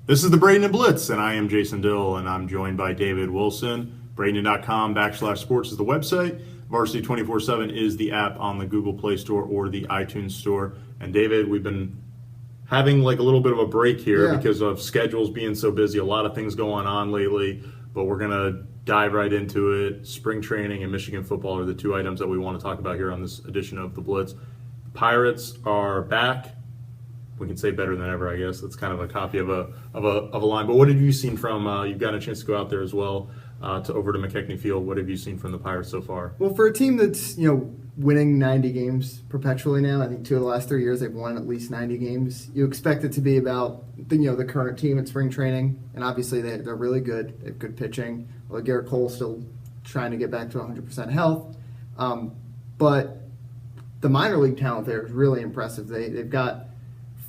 This is the Bradenton Blitz, and I am Jason Dill, and I'm joined by David Wilson. Bradenton.com/sports is the website. Varsity 24/7 is the app on the Google Play Store or the iTunes Store. And David, we've been having like a little bit of a break here because of schedules being so busy. A lot of things going on lately, but we're going to dive right into it. Spring training and Michigan football are the two items that we want to talk about here on this edition of the Blitz. Pirates are back. We can say better than ever, I guess. That's kind of a copy of a line. But what have you seen from? You've gotten a chance to go out there as well over to McKechnie Field. What have you seen from the Pirates so far? Well, for a team that's winning 90 games perpetually now, I think 2 of the last 3 years they've won at least 90 games. You expect it to be about the current team at spring training, and obviously they're really good. They have good pitching. Well, Garrett Cole's still trying to get back to 100% health, but the minor league talent there is really impressive. They've got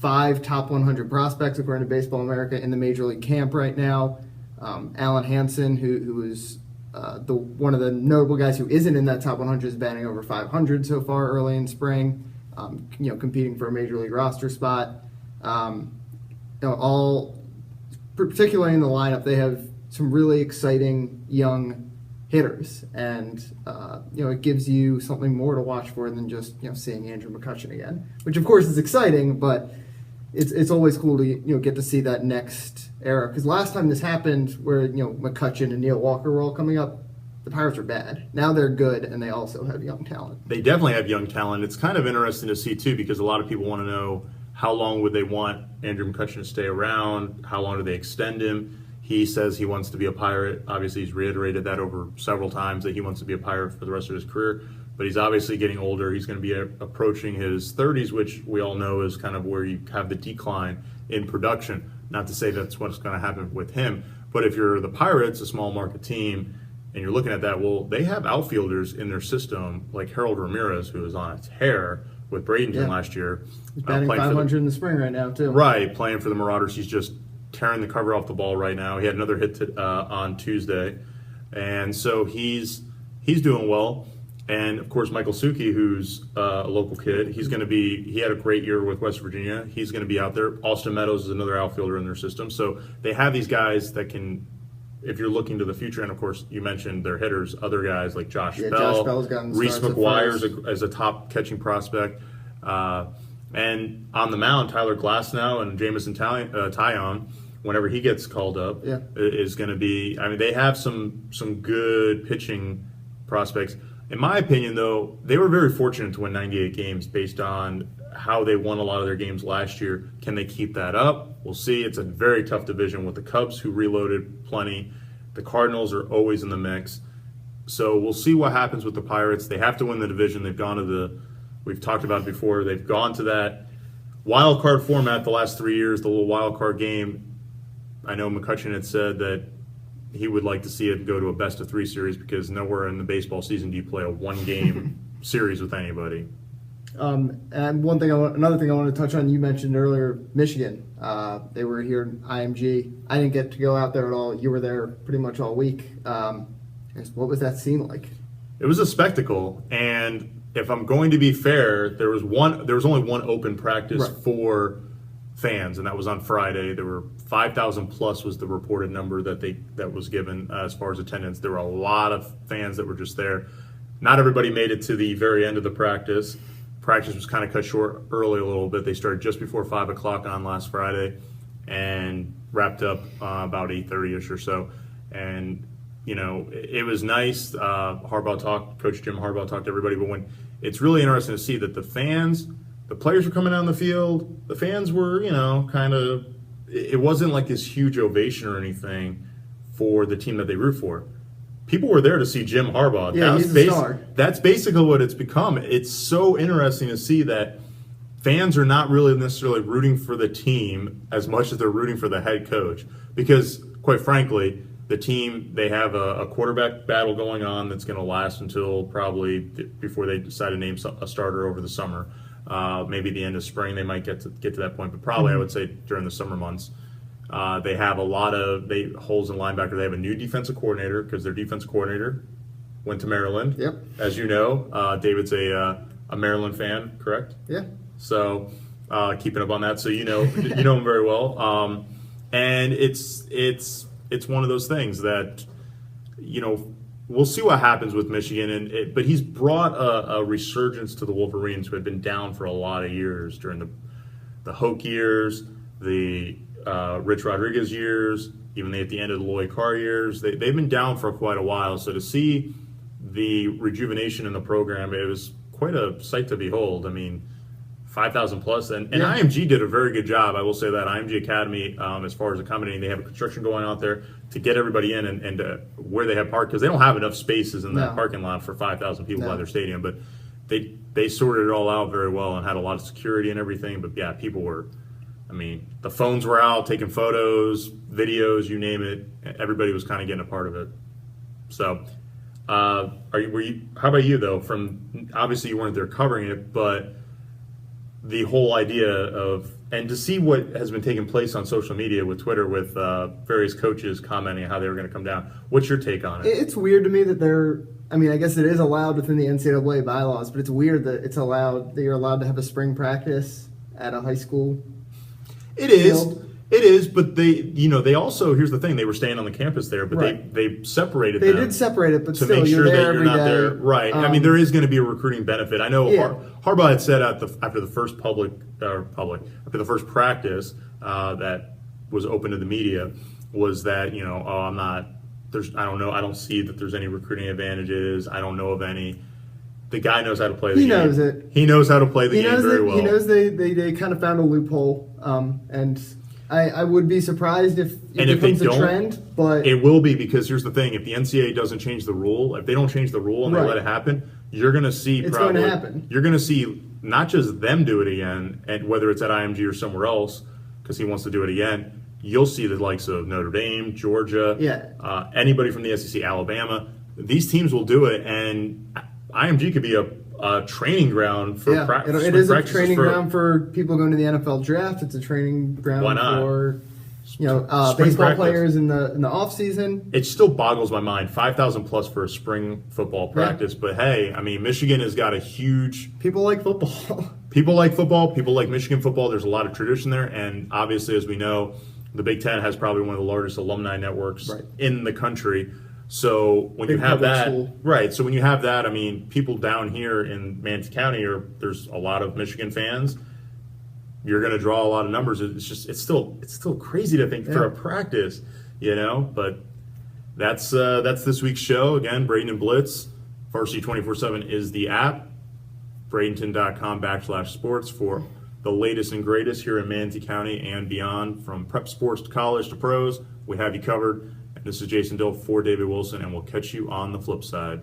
5 top 100 prospects, according to Baseball America, in the major league camp right now. Alan Hansen, who is one of the notable guys who isn't in that top 100, is batting over 500 so far early in spring. Competing for a major league roster spot. All particularly in the lineup, they have some really exciting young hitters, and it gives you something more to watch for than just seeing Andrew McCutchen again, which of course is exciting, but it's always cool to get to see that next era, because last time this happened, where McCutchen and Neil Walker were all coming up, the Pirates were bad. Now they're good, and they also have young talent. They definitely have young talent. It's kind of interesting to see too, because a lot of people want to know how long would they want Andrew McCutchen to stay around, how long do they extend him. He says he wants to be a Pirate. Obviously, he's reiterated that over several times that he wants to be a Pirate for the rest of his career. But he's obviously getting older. He's going to be approaching his 30s, which we all know is kind of where you have the decline in production. Not to say that's what's going to happen with him. But if you're the Pirates, a small market team, and you're looking at that, well, they have outfielders in their system like Harold Ramirez, who is on a tear with Bradenton last year. He's batting 500 in the spring right now, too. Right, playing for the Marauders. He's just tearing the cover off the ball right now. He had another hit on Tuesday. And so he's doing well. And, of course, Michael Suki, who's a local kid, he had a great year with West Virginia. He's going to be out there. Austin Meadows is another outfielder in their system. So they have these guys that can, if you're looking to the future, and, of course, you mentioned their hitters, other guys like Josh Bell. Josh Bell's gotten Reese McGuire as a top catching prospect. And on the mound, Tyler Glasnow and Jamison Taillon, whenever he gets called up, is going to be – I mean, they have some good pitching prospects. In my opinion, though, they were very fortunate to win 98 games based on how they won a lot of their games last year. Can they keep that up? We'll see. It's a very tough division with the Cubs, who reloaded plenty. The Cardinals are always in the mix. So we'll see what happens with the Pirates. They have to win the division. They've gone to we've talked about it before, they've gone to that wild card format the last 3 years, the little wild card game. I know McCutchen had said that he would like to see it go to a best-of-3 series, because nowhere in the baseball season do you play a one-game series with anybody. And another thing I wanted to touch on, you mentioned earlier, Michigan. They were here in IMG. I didn't get to go out there at all. You were there pretty much all week. What was that scene like? It was a spectacle, and if I'm going to be fair, there was only one open practice for fans, and that was on Friday. There were 5,000 plus was the reported number that was given as far as attendance. There were a lot of fans that were just there. Not everybody made it to the very end of the practice. Practice was kind of cut short early a little bit. They started just before 5 o'clock on last Friday and wrapped up about 8:30ish or so. And it was nice. Coach Jim Harbaugh talked to everybody, but it's really interesting to see that the players were coming down the field. The fans were, it wasn't like this huge ovation or anything for the team that they root for. People were there to see Jim Harbaugh. Yeah, he's a star. That's basically what it's become. It's so interesting to see that fans are not really necessarily rooting for the team as much as they're rooting for the head coach. Because, quite frankly, the team, they have a quarterback battle going on that's going to last until probably before they decide to name a starter over the summer. Maybe the end of spring they might get to that point, but probably I would say during the summer months. They have a lot of holes in linebacker. They have a new defensive coordinator, because their defensive coordinator went to Maryland. Yep. As you know, David's a Maryland fan, correct? Yeah. So keeping up on that, so you know him very well. And it's one of those things that, we'll see what happens with Michigan. But he's brought a resurgence to the Wolverines, who had been down for a lot of years during the Hoke years, the Rich Rodriguez years, even at the end of the Lloyd Carr years. They've been down for quite a while. So to see the rejuvenation in the program, it was quite a sight to behold. I mean, 5,000 plus, and IMG did a very good job. I will say that IMG Academy, as far as accommodating, they have a construction going out there to get everybody in and where they have parked, because they don't have enough spaces in that parking lot for 5,000 people by their stadium. But they sorted it all out very well and had a lot of security and everything. But yeah, people were, the phones were out taking photos, videos, you name it. Everybody was kind of getting a part of it. So, how about you though? From obviously you weren't there covering it, but the whole idea of, and to see what has been taking place on social media with Twitter, with various coaches commenting how they were going to come down. What's your take on it? It's weird to me that I guess it is allowed within the NCAA bylaws, but it's weird that you're allowed to have a spring practice at a high school. It is, but they also, here's the thing, they were staying on the campus there, but they separated them. They did separate it, but to still, make sure you're there that you're every not day. there. Right. There is going to be a recruiting benefit. I know Harbaugh had said after the first after the first practice that was open to the media, was that, I don't know, I don't see that there's any recruiting advantages. I don't know of any. The guy knows how to play the game. He knows it. He knows how to play the game very well. He knows they kind of found a loophole, and I would be surprised if it becomes a trend. But it will be, because here's the thing: if the NCAA doesn't change the rule, if they don't change the rule and they let it happen, you're going to see going to happen. You're going to see not just them do it again, and whether it's at IMG or somewhere else, because he wants to do it again. You'll see the likes of Notre Dame, Georgia, anybody from the SEC, Alabama. These teams will do it, and IMG could be a training ground for practice. It is a training ground for people going to the NFL draft. It's a training ground for baseball players in the off season. It still boggles my mind. 5,000 plus for a spring football practice, but hey, Michigan has got a huge. People like football. People like football. People like Michigan football. There's a lot of tradition there, and obviously, as we know, the Big Ten has probably one of the largest alumni networks in the country. So when you have that, So when you have that, people down here in Manatee County, there's a lot of Michigan fans. You're going to draw a lot of numbers. It's still crazy to think for a practice, But that's this week's show. Again, Bradenton Blitz, Varsity 24/7 is the app. Bradenton.com/sports for the latest and greatest here in Manatee County and beyond, from prep sports to college to pros. We have you covered. This is Jason Dill for David Wilson, and we'll catch you on the flip side.